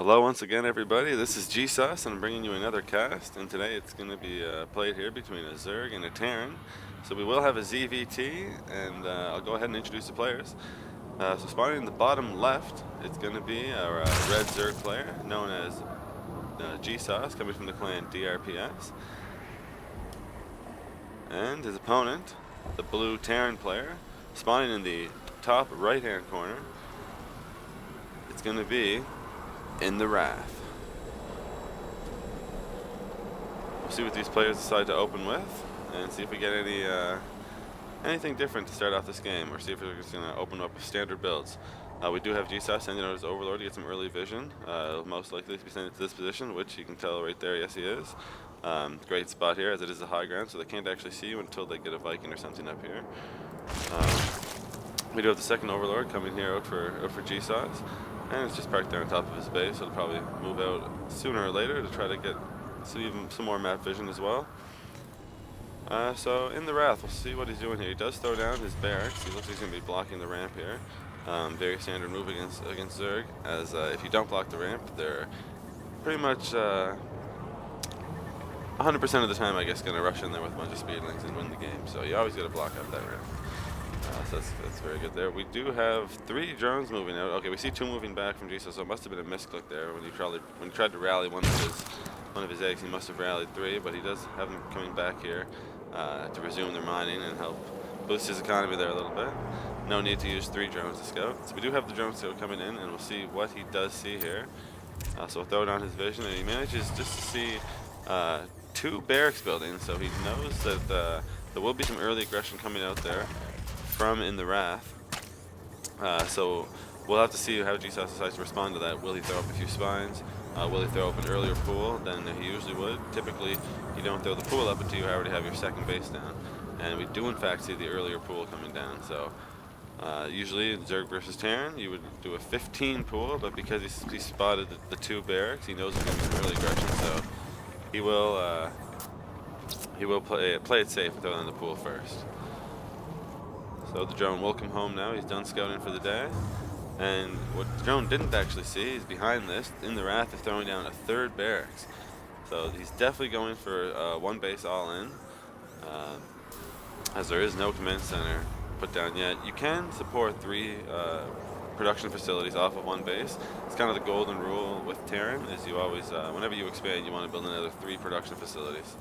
Hello once again, everybody. This is Gsoss, and I'm bringing you another cast. And today it's going to be played here between a Zerg and a Terran. So we will have a ZVT, and I'll go ahead and introduce the players. So spawning in the bottom left, it's going to be our red Zerg player, known as Gsoss, coming from the clan DRPS. And his opponent, the blue Terran player, spawning in the top right-hand corner, it's going to be INtheWRAITH. We'll see what these players decide to open with, and see if we get anything different to start off this game, or see if we're just going to open up with standard builds. We do have Gsoss sending out his Overlord to get some early vision. Most likely to be sent into this position, which you can tell right there, yes he is. Great spot here, as it is a high ground, so they can't actually see you until they get a Viking or something up here. We do have the second Overlord coming here out for Gsoss. And it's just parked there on top of his base, so it'll probably move out sooner or later to try to get some more map vision as well. So INtheWRAITH, we'll see what he's doing here. He does throw down his barracks. He looks like he's going to be blocking the ramp here. Very standard move against Zerg, as if you don't block the ramp, they're pretty much 100% of the time, I guess, going to rush in there with a bunch of speedlings and win the game. So you always got to block up that ramp. So that's very good there. We do have 3 drones moving out. Okay, we see 2 moving back from Gsoss, so it must have been a misclick there when he tried to rally one of his eggs. He must have rallied 3, but he does have them coming back here to resume their mining and help boost his economy there a little bit. No need to use 3 drones to scout. So we do have the drone scout coming in, and we'll see what he does see here. So we'll throw down his vision, and he manages just to see 2 barracks buildings, so he knows that there will be some early aggression coming out there from INtheWRAITH. So we'll have to see how Gsoss decides to respond to that. Will he throw up a few spines? Will he throw up an earlier pool than he usually would? Typically, you don't throw the pool up until you already have your second base down. And we do in fact see the earlier pool coming down. So usually in Zerg versus Terran, you would do a 15 pool, but because he spotted the 2 barracks, he knows there's going to be some early aggression, so he will play it safe and throw down the pool first. So the drone will come home now. He's done scouting for the day. And what the drone didn't actually see is behind this, INtheWRAITH is throwing down a 3rd barracks. So he's definitely going for 1 base all in, as there is no command center put down yet. You can support 3 production facilities off of 1 base. It's kind of the golden rule with Terran, is you always, whenever you expand, you want to build another 3 production facilities.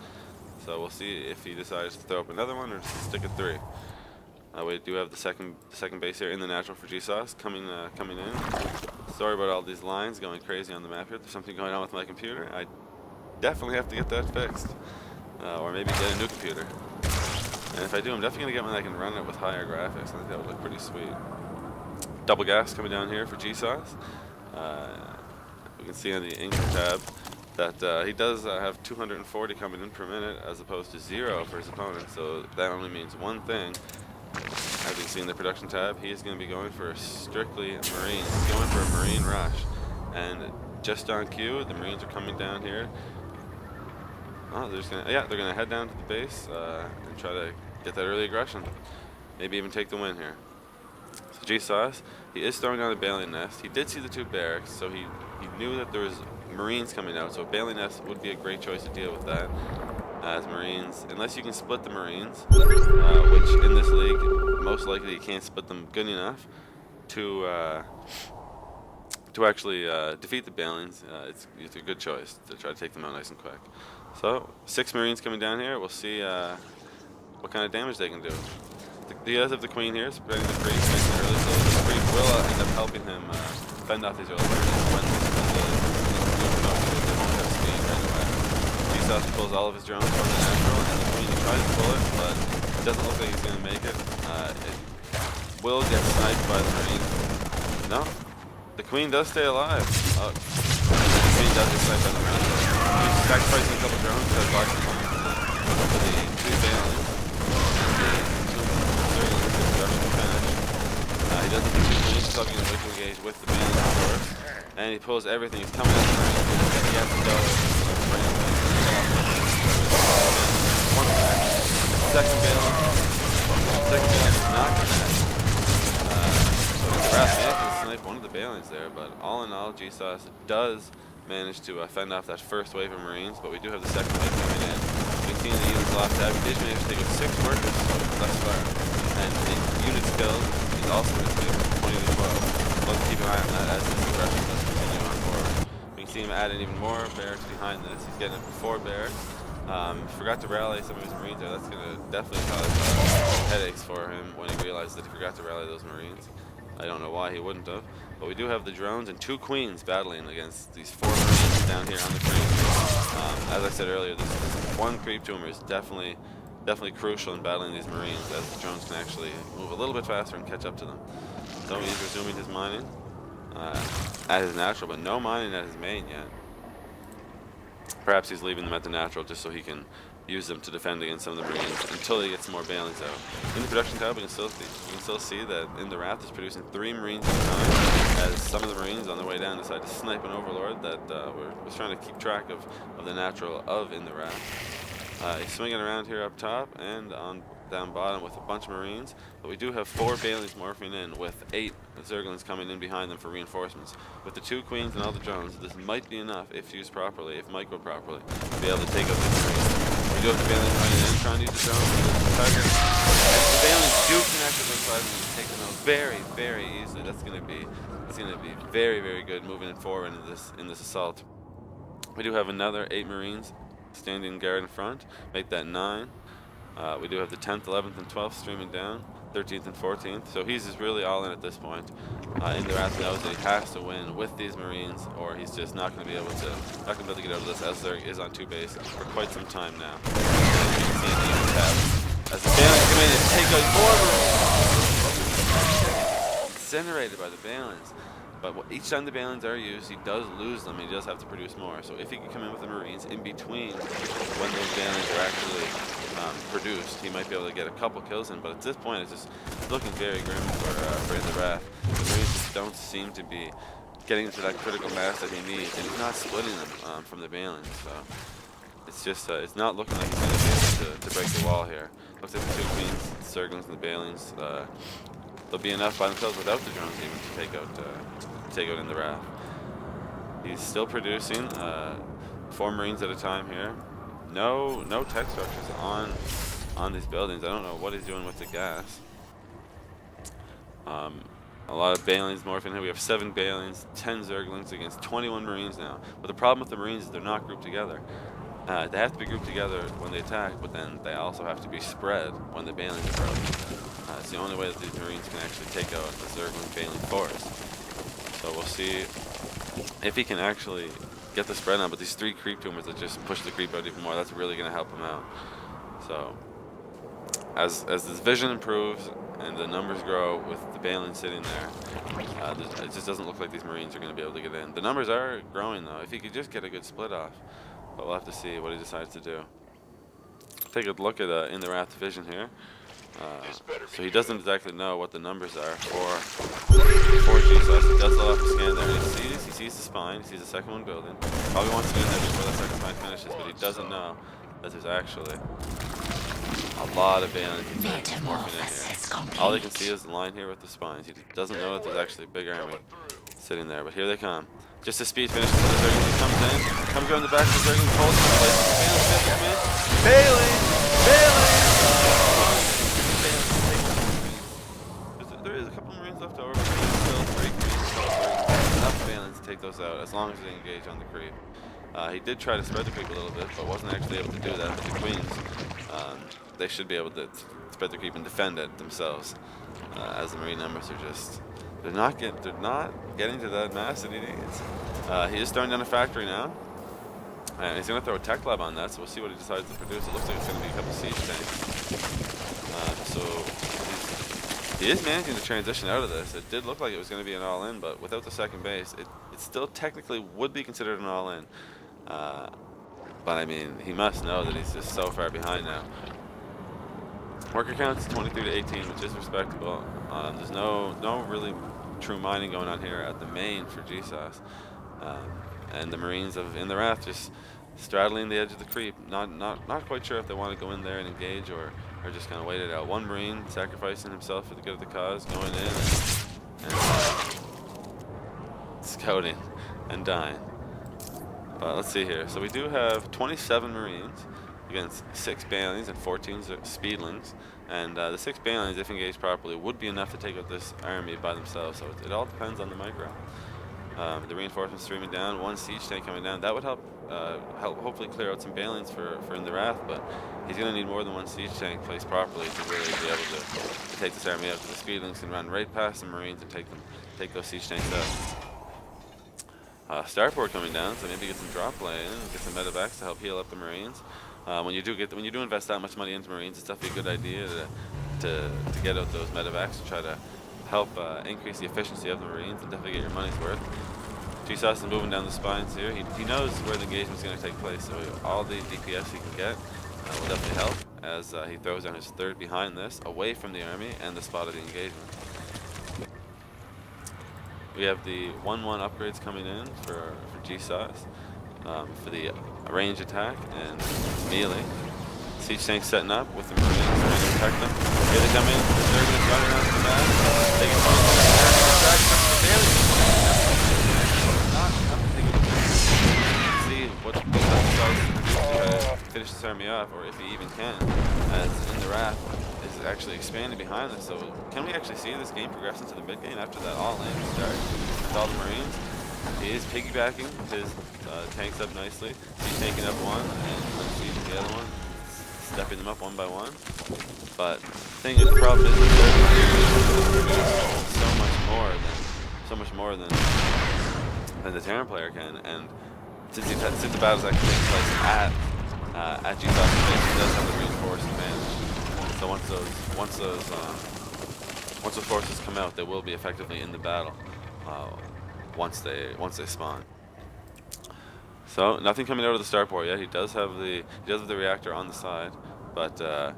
So we'll see if he decides to throw up another one or just stick at 3. We do have the second base here in the natural for Gsoss coming in. Sorry about all these lines going crazy on the map here. There's something going on with my computer. I definitely have to get that fixed, or maybe get a new computer. And if I do, I'm definitely gonna get one that can run it with higher graphics. I think that would look pretty sweet. Double gas coming down here for Gsoss. We can see on the income tab that he does have 240 coming in per minute, as opposed to 0 for his opponent. So that only means one thing. As you can see in the production tab, he is going to be going for strictly Marines. He's going for a Marine rush. And just on cue, the Marines are coming down here. Oh, they're going to head down to the base and try to get that early aggression. Maybe even take the win here. So Gsoss, he is throwing down a Baleen Nest. He did see the 2 barracks, so he knew that there was Marines coming out. So a Baleen Nest would be a great choice to deal with that. As Marines, unless you can split the Marines, which in this league, most likely you can't split them good enough to actually defeat the Baleens. It's a good choice to try to take them out nice and quick. So 6 Marines coming down here. We'll see what kind of damage they can do. He does have the Queen here, spreading the creep nice and early, so the creep will end up helping him fend off these early Marines Gsoss pulls all of his drones from the natural, and the Queen tries to pull it, but it doesn't look like he's going to make it. It will get sniped by the Marine. No, the Queen does stay alive. The Queen does get sniped by the Marine. He's sacrificing a couple drones to block for the 2 Baleens and the 2 Zerglings to production finish. He doesn't think the Queen is probably going to wait to engage with the Baleens, of course. And he pulls everything. He's coming at the Marine. He has to go. Second Baleen is not connect. So INtheWRAITH manages to snipe one of the Balians there, but all in all, Gsoss does manage to fend off that first wave of Marines, but we do have the second wave coming in. We've seen the units lost out. He did manage to take out 6 workers thus far, and the unit skills is also going to take 20 to 12. Let's keep an eye on that as this progression does continue on forward. We can see him add in even more barracks behind this. He's getting up to 4 barracks. Forgot to rally some of his Marines there. That's going to definitely cause headaches for him when he realizes that he forgot to rally those Marines. I don't know why he wouldn't have, but we do have the drones and 2 queens battling against these 4 Marines down here on the creep. As I said earlier, this one creep tumor is definitely crucial in battling these Marines, as the drones can actually move a little bit faster and catch up to them. So he's resuming his mining at his natural, but no mining at his main yet. Perhaps he's leaving them at the natural just so he can use them to defend against some of the Marines until he gets some more Balians out. In the production tab, we can still see that In the Wrath is producing 3 Marines at a time, as some of the Marines on the way down decide to snipe an Overlord that was trying to keep track of the natural of In the Wrath. He's swinging around here up top and on down bottom with a bunch of Marines, but we do have 4 Balians morphing in with 8 Zerglings coming in behind them for reinforcements. With the 2 queens and all the drones, this might be enough if used properly, if microed properly, to be able to take out these Marines. We do have the Balians running in, trying to use the drones to the target. If the Balians do connect with those 5 and take them out very, very easily, that's going to be very, very good moving forward in this assault. We do have another 8 Marines standing guard in front, make that 9. We do have the 10th, 11th, and 12th streaming down, 13th and 14th. So he's just really all in at this point. In the Wrath knows that he has to win with these Marines, or he's just not going to be able to get out of this, as there is on 2 base for quite some time now. You can see the units have, as the Balians come in and take out more Marines, incinerated by the Balians. But each time the Balians are used, he does lose them. He does have to produce more. So if he can come in with the Marines in between when those Balians are actually produced, he might be able to get a couple kills in. But at this point, it's just looking very grim for In the Wrath. The Marines just don't seem to be getting to that critical mass that he needs, and he's not splitting them from the Balians. So it's just it's not looking like he's going to be able to break the wall here. Looks like the 2 queens, the Zerglings, and the Balians. They'll be enough by themselves without the drones even to take out In the Wrath. He's still producing 4 Marines at a time here. No tech structures on these buildings. I don't know what he's doing with the gas. A lot of Balians morphing here. We have 7 Balians, 10 Zerglings against 21 Marines now. But the problem with the Marines is they're not grouped together. They have to be grouped together when they attack, but then they also have to be spread when the Balians approach. It's the only way that these Marines can actually take out the Zergling Baling force. So we'll see if he can actually get the spread on, but these 3 creep tumors that just push the creep out even more, that's really going to help him out. So as this vision improves and the numbers grow with the Baling sitting there, it just doesn't look like these Marines are going to be able to get in. The numbers are growing though, if he could just get a good split off, but we'll have to see what he decides to do. Take a look at In the Wrath vision here. So he doesn't exactly know what the numbers are for Gsoss. He does still have to scan there. He sees the spine, he sees the second one building. Probably wants to get in there before the second spine finishes, but he doesn't know that there's actually a lot of Balians morphing in here. All he can see is the line here with the spines. He doesn't know that there's actually a big army sitting there, but here they come. Just as speed finishes, the Zerglings, he comes in, comes around the back of the Zerglings, holds him in place. Baling! There is a couple Marines left over, but still 3 Queens, enough Balians to take those out as long as they engage on the creep. He did try to spread the creep a little bit, but wasn't actually able to do that. But the Queens, they should be able to spread the creep and defend it themselves, as the Marine numbers are just they're not getting to that mass that he needs. He is throwing down a factory now, and he's going to throw a tech lab on that. So we'll see what he decides to produce. It looks like it's going to be a couple siege tanks. So he is managing to transition out of this. It did look like it was going to be an all-in, but without the second base, it still technically would be considered an all-in. But I mean, he must know that he's just so far behind now. Worker count's 23 to 18, which is respectable. There's no really true mining going on here at the main for Gsoss. And the Marines of In the Wrath just straddling the edge of the creep. Not quite sure if they want to go in there and engage or just kind of wait it out. One Marine sacrificing himself for the good of the cause, going in and scouting and dying. But let's see here. So we do have 27 Marines against 6 Balians and 14 Speedlings. And the 6 Balians, if engaged properly, would be enough to take out this army by themselves. So it all depends on the micro. The reinforcements streaming down, 1 siege tank coming down. That would help hopefully clear out some Balians for IntheWRAITH, but he's going to need more than 1 siege tank placed properly to really be able to take this army out. The Speedlings can run right past the Marines and take those siege tanks out. Starport coming down, so maybe get some drop play in, get some medevacs to help heal up the Marines. When you do invest that much money into Marines, it's definitely a good idea to get out those medevacs to try to help increase the efficiency of the Marines and definitely get your money's worth. Gsoss is moving down the spines here. He knows where the engagement is going to take place, so all the DPS he can get will definitely help as he throws down his third behind this, away from the army and the spot of the engagement. We have the 1-1 upgrades coming in for Gsoss for the range attack and melee. Siege tanks setting up with the Marines trying to protect them. Here they come in. They're going to run around the map. They can find see what Gsoss to finish this army off, or if he even can, as IntheWRAITH is actually expanding behind this. So can we actually see this game progress into the mid game after that all-in start with all the Marines? He is piggybacking his tanks up nicely. He's taking up one and unseating the other one, stepping them up one by one. But the problem is that so much more than the Terran player can. And since the battle's actually taking place at Gsoss base, he does have the reinforced advantage. So once those forces come out, they will be effectively in the battle once they spawn. So nothing coming out of the starport yet. He does have the reactor on the side, but no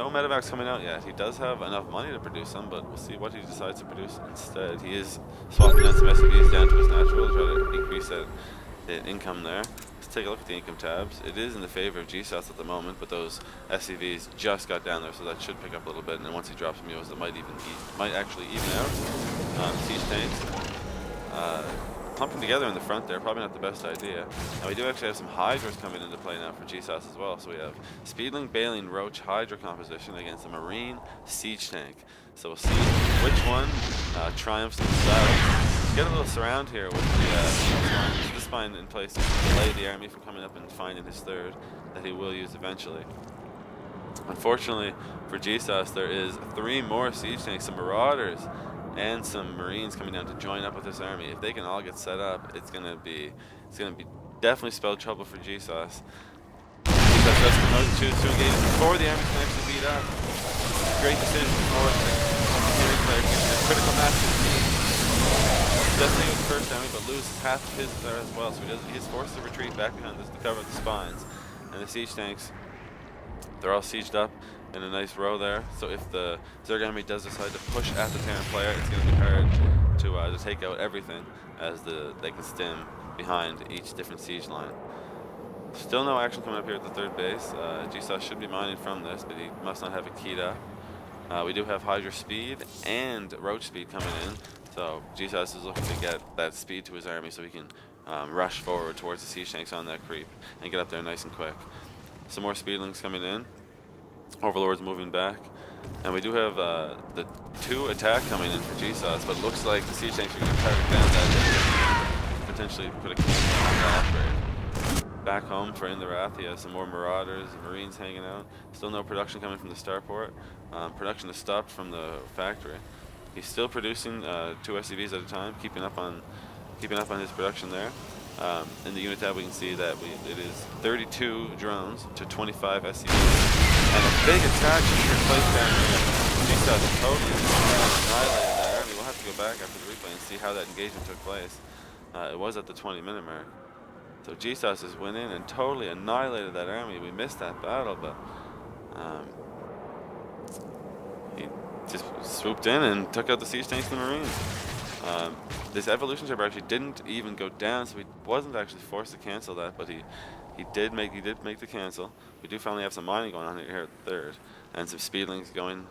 medevacs coming out yet. He does have enough money to produce them, but we'll see what he decides to produce instead. He is swapping down some SCVs down to his natural to try to increase that income there. Let's take a look at the income tabs. It is in the favor of Gsoss at the moment, but those SCVs just got down there, so that should pick up a little bit. And then once he drops mules, it might actually even out. Siege tanks clumping together in the front there, probably not the best idea. And we do actually have some Hydras coming into play now for Gsoss as well. So we have Speedling, Balian, Roach, Hydra composition against a Marine siege tank. So we'll see which one triumphs in the battle. Get a little surround here with the spine in place to delay the army from coming up and finding his third that he will use eventually. Unfortunately for Gsoss, there is 3 more siege tanks, some Marauders, and some Marines coming down to join up with this army. If they can all get set up, it's gonna be definitely spell trouble for Gsoss. Gsoss does propose to choose to engage before the army can actually beat up. Great decision for the critical mass definitely with the first army, but loses half of his there as well. So he is forced to retreat back behind this to cover the spines. And the siege tanks, they're all sieged up in a nice row there. So if the Zerg army does decide to push at the Terran player, it's going to be hard to take out everything, as they can stem behind each different siege line. Still no action coming up here at the third base. Gsoss should be mining from this, but he must not have it keyed up. We do have Hydra speed and Roach speed coming in, so Gsoss is looking to get that speed to his army so he can rush forward towards the siege tanks on that creep and get up there nice and quick. Some more speedlings coming in. Overlord's moving back, and we do have the 2 attack coming in for Gsoss, but looks like the siege tanks are going to try to down that, potentially put a cancel on that upgrade. Back home for IntheWRAITH, he has some more Marauders and Marines hanging out. Still no production coming from the starport. Production is stopped from the factory. He's still producing 2 SCVs at a time, keeping up on his production there. In the unit tab, we can see that it is 32 drones to 25 SCVs. And a big attack should be replaced down here. Gsoss is totally annihilated that army. We'll have to go back after the replay and see how that engagement took place. It was at the 20-minute mark. So Gsoss has went in and totally annihilated that army. We missed that battle, but he just swooped in and took out the siege tanks and the Marines. This evolution chamber actually didn't even go down, so he wasn't actually forced to cancel that, but he did make the cancel. We do finally have some mining going on here at the third, and some speedlings going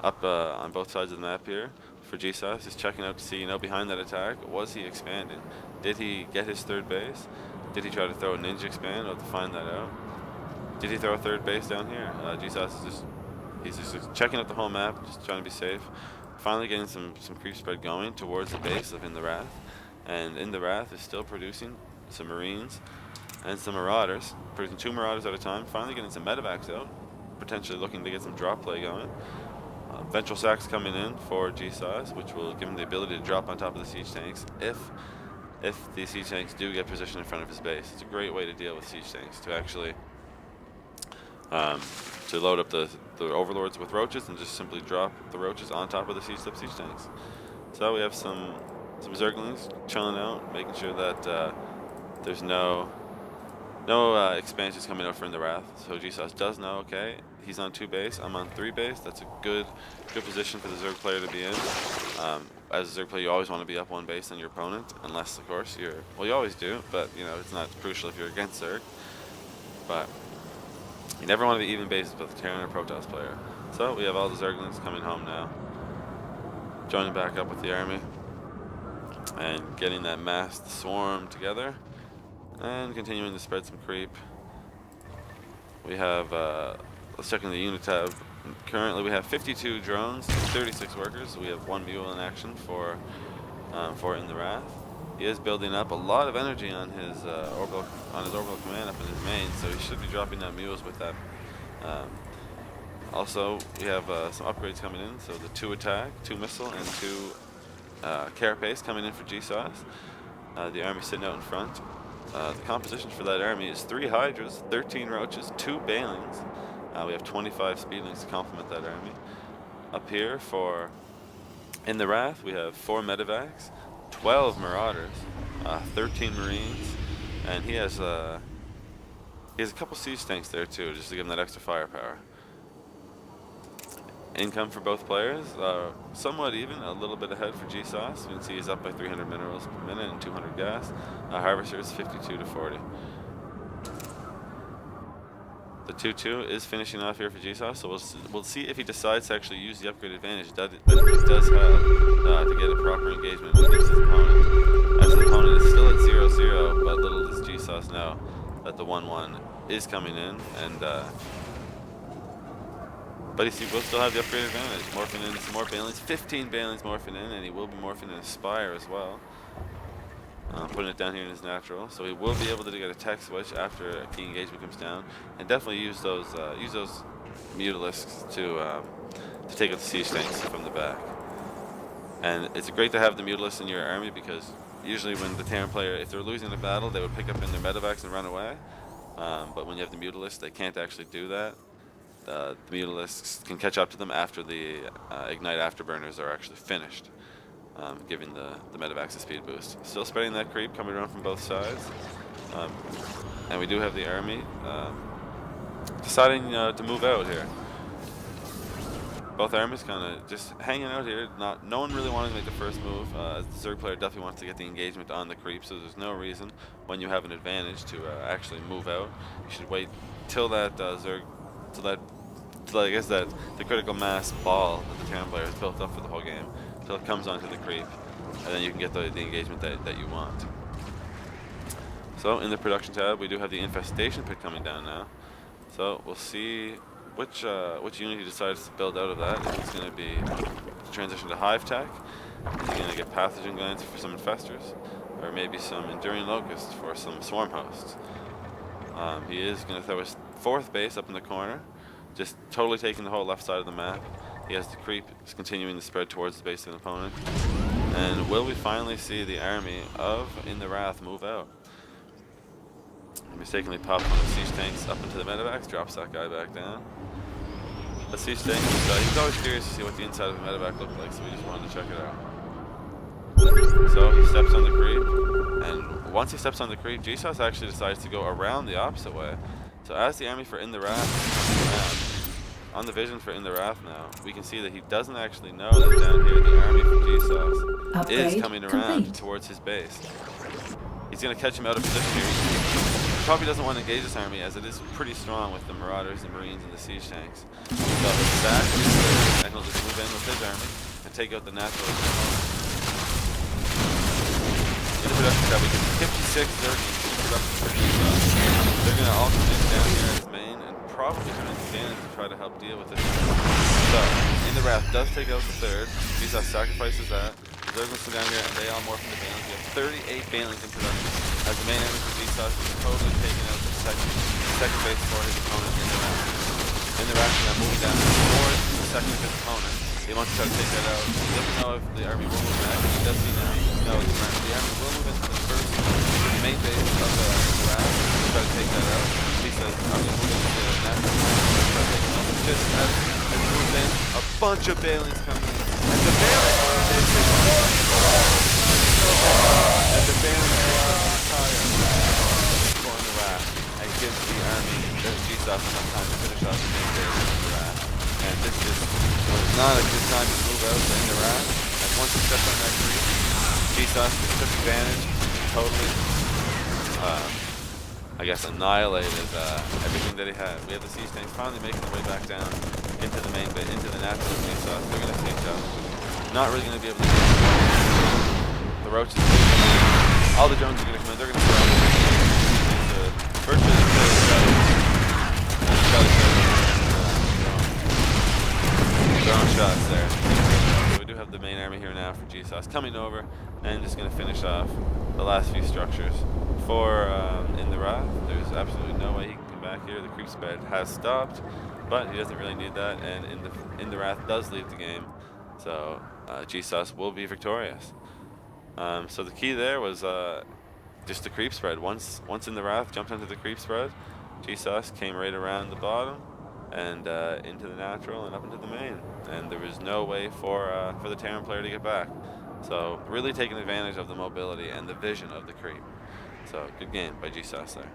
up on both sides of the map here. for Gsoss. Just checking out to see, you know, behind that attack, was he expanding? Did he get his third base? Did he try to throw a ninja expand? We'll have to find that out. Did he throw a third base down here? Gsoss is he's just checking out the whole map, just trying to be safe. Finally getting some creep spread going towards the base of IntheWRAITH. And IntheWRAITH is still producing some Marines and some Marauders, producing 2 Marauders at a time. Finally getting some medevacs out, potentially looking to get some drop play going. Ventral sacks coming in for Gsoss, which will give him the ability to drop on top of the siege tanks if the siege tanks do get positioned in front of his base. It's a great way to deal with siege tanks, to actually to load up the overlords with roaches and just simply drop the roaches on top of the siege tanks. So we have some Zerglings chilling out, making sure that there's no expansions coming out for IntheWRAITH. So Gsoss does know, okay, he's on 2 base, I'm on 3 base. That's a good position for the Zerg player to be in. As a Zerg player, you always want to be up 1 base than your opponent, unless, of course, well, you always do, but, you know, it's not crucial if you're against Zerg. But you never want to be even bases with a Terran or Protoss player. So we have all the Zerglings coming home now, joining back up with the army, and getting that massed swarm together, and continuing to spread some creep. We have, let's check in the unit tab. Currently we have 52 drones, 36 workers. We have 1 mule in action for IntheWRAITH. He is building up a lot of energy on his orbital command up in his main, so he should be dropping down mules with that. Also, we have some upgrades coming in. So the 2 attack, 2 missile, and 2 carapace coming in for Gsoss. The army sitting out in front. The composition for that army is 3 Hydras, 13 Roaches, 2 Balings. We have 25 Speedlings to complement that army. Up here for IntheWRAITH, we have 4 medevacs, 12 Marauders, 13 Marines, and he has a couple siege tanks there too, just to give him that extra firepower. Income for both players, somewhat even, a little bit ahead for Gsoss. You can see he's up by 300 minerals per minute and 200 gas. Harvesters 52 to 40. The 2-2 is finishing off here for Gsoss, so we'll see if he decides to actually use the upgrade advantage that he does have to get a proper engagement against his opponent. As his opponent is still at 0-0, but little does Gsoss know that the 1-1 is coming in, and but he will still have the upgrade advantage, morphing into some more Balings, 15 Balings morphing in, and he will be morphing in a Spire as well. Putting it down here in his natural, so he will be able to get a tech switch after a key engagement comes down, and definitely use those Mutalisks to take out the siege tanks from the back. And it's great to have the Mutalisks in your army, because usually when the Terran player, if they're losing a battle, they would pick up in their medevacs and run away. But when you have the Mutalisks, they can't actually do that. The Mutalisks can catch up to them after the Ignite Afterburners are actually finished. Giving the medevacs a speed boost. Still spreading that creep coming around from both sides. And we do have the army deciding to move out here. Both armies kind of just hanging out here. No one really wanting to make the first move. As the Zerg player definitely wants to get the engagement on the creep, so there's no reason when you have an advantage to actually move out. You should wait till that till I guess that the critical mass ball that the Terran player has built up for the whole game, until it comes onto the creep, and then you can get the engagement that you want. So in the production tab, we do have the infestation pit coming down now. So we'll see which unit he decides to build out of that. If it's going to be transition to hive tech, is he going to get pathogen glands for some infestors, or maybe some enduring locusts for some swarm hosts. He is going to throw his 4th base up in the corner, just totally taking the whole left side of the map. He has the creep continuing to spread towards the base of an opponent. And will we finally see the army of IntheWRAITH move out? He mistakenly pops one of the siege tanks up into the medevacs, drops that guy back down. The siege tank, he was always curious to see what the inside of a medevac looked like, so we just wanted to check it out. So he steps on the creep, and once he steps on the creep, Gsoss actually decides to go around the opposite way. So as the army for IntheWRAITH on the vision for IntheWRAITH now, we can see that he doesn't actually know that down here the army from Gsoss is coming around towards his base. He's going to catch him out of position here. He probably doesn't want to engage this army, as it is pretty strong with the Marauders, the Marines, and the siege tanks. So he'll sack, and he'll just move in with his army and take out the natural. In the production tab, we get 56 Zerglings in production for Gsoss. They're going to all come in down here as main and probably come into advantage to try to help deal with this. So, in the Wrath does take out the third. Gsoss sacrifices that. The Zerglings come down here and they all morph into Banelings. We have 38 Banelings in production as the main enemy for Gsoss is totally taking out the second base for his opponent in the Wrath. In the Wrath, now moving down towards the second of his opponent. He wants to try to take that out. He doesn't know if the army will move back. He does see now. No, the army will move into the first main base of the Wrath to try to take that out. He says, I'm going to move into the natural to try to take it out. Just as he moves in, a bunch of Banelings come in. And the Banelings for the Wrath and gives the army, Gsoss, enough time to finish off the main base of the Wrath. And this is not a good time to move out in the Wrath. And once he steps on that creep, Gsoss just took advantage, totally, I guess, annihilated everything that he had. We have the siege tanks finally making their way back down into the main bit, into the natural of Gsoss. They're going to take out. Not really going to be able to get the roaches. All the drones are going to come in. They're going to start virtually drone shots there. So we do have the main army here now for Gsoss coming over and just going to finish off the last few structures. For in the Wrath, there's absolutely no way he can come back here. The creep spread has stopped, but he doesn't really need that, and in the Wrath does leave the game. So Gsoss will be victorious. So the key there was just the creep spread. Once in the Wrath, jumped onto the creep spread. Gsoss came right around the bottom and into the natural and up into the main, and there was no way for the Terran player to get back. So really taking advantage of the mobility and the vision of the creep. So good game by Gsoss there.